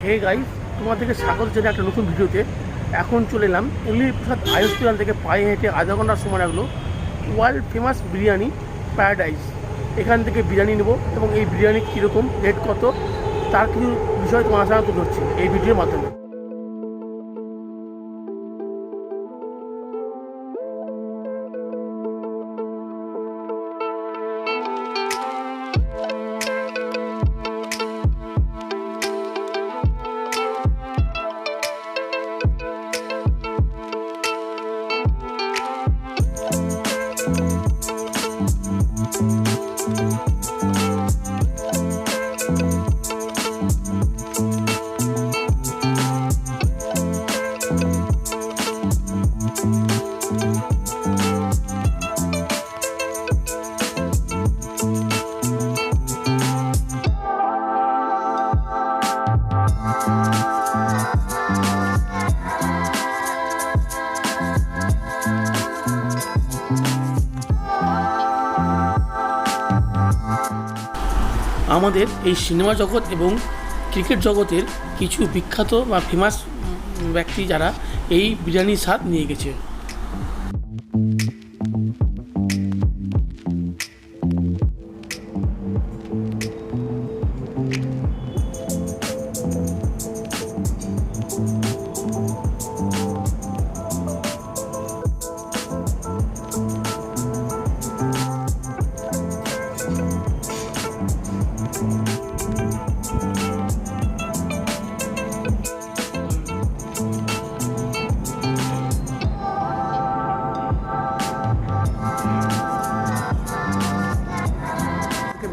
Hey guys, তোমাদেরকে স্বাগত জানাই একটা নতুন ভিডিওতে। এখন চলে এলাম প্রসাদ আইসক্রিম থেকে পায়ে হেঁটে আধা ঘন্টার সময় লাগলো ওয়ার্ল্ড ফেমাস বিরিয়ানি প্যারাডাইস। এখান থেকে বিরিয়ানি নেব এবং এই বিরিয়ানি কীরকম, রেট কত, তার কিছু বিষয় তোমার সাথে তুলে ধরছি এই ভিডিওর মাধ্যমে। আমাদের এই সিনেমা জগৎ এবং ক্রিকেট জগতের কিছু বিখ্যাত বা ফেমাস ব্যক্তি যারা এই বিরিয়ানির স্বাদ নিয়ে গেছে।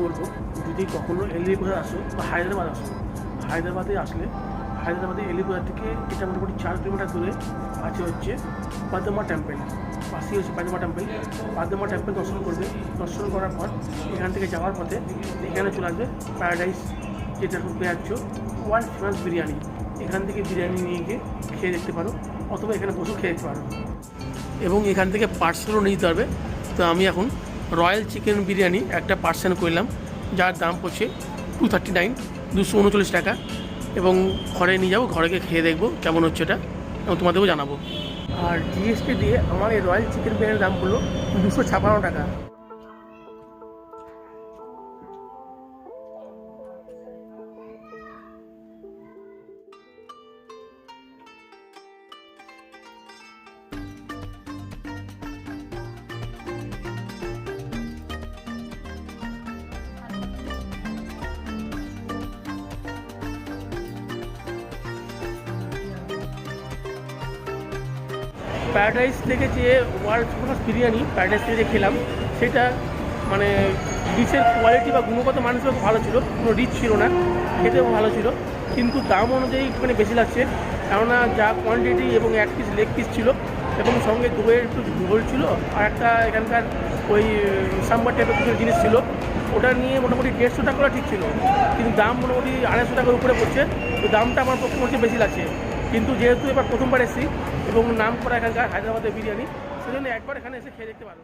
বলবো, যদি কখনো এলিপুরে আসো বা হায়দ্রাবাদ আসো, হায়দ্রাবাদে আসলে হায়দ্রাবাদে এলিপুর থেকে এটা মোটামুটি 4 কিলোমিটার দূরে আছে হচ্ছে পাদমা টেম্পল। পাশেই হচ্ছে পাদমা টেম্পল। পাদমা টেম্পল দর্শন করবে। দর্শন করার পর এখান থেকে যাওয়ার পথে এখানে চলে আসবে প্যারাডাইস, যেটা পেঁয়াজ ওয়ার্ল্ড ফেমাস বিরিয়ানি। এখান থেকে বিরিয়ানি নিয়ে গিয়ে খেয়ে দেখতে পারো, অথবা এখানে বসেও খেয়ে দেখতে পারো, এবং এখান থেকে পার্সেলও নিয়ে যেতে পারবে। তো আমি এখন রয়্যাল চিকেন বিরিয়ানি একটা পার্সেল করলাম, যার দাম পড়ছে 239, 239 টাকা, এবং ঘরে নিয়ে যাবো, ঘরে গিয়ে খেয়ে দেখবো কেমন হচ্ছে এটা, এবং তোমাদেরও জানাবো। আর জিএসটি দিয়ে আমার এই রয়্যাল চিকেন বিরিয়ানির দাম পড়লো 256 টাকা। প্যারাডাইস থেকে যে ওয়ার্ল্ড ফেমাস বিরিয়ানি প্যারাডাইস থেকে যে খেলাম, সেটা মানে ডিশের কোয়ালিটি বা গুণগত মান হিসেবে ভালো ছিল, কোনো রিচ ছিল না, খেতেও ভালো ছিল, কিন্তু দাম অনুযায়ী একটুখানি বেশি লাগছে। কেননা যা কোয়ান্টিটি এবং 1 পিস লেগ পিস ছিল, এবং সঙ্গে দইয়ের একটু ঝোল ছিল, আর একটা এখানকার ওই সাম্বার টাইপের কিছু জিনিস ছিল, ওটা নিয়ে মোটামুটি 150 টাকা ঠিক ছিল, কিন্তু দাম মোটামুটি 250 টাকার উপরে পড়ছে। তো দামটা আমার পক্ষে মধ্যে বেশি লাগছে, কিন্তু যেহেতু এবার প্রথমবার এসেছি এবং নাম করা এখানকার হায়দ্রাবাদের বিরিয়ানি, সেজন্য একবার এখানে এসে খেয়ে দেখতে পারো।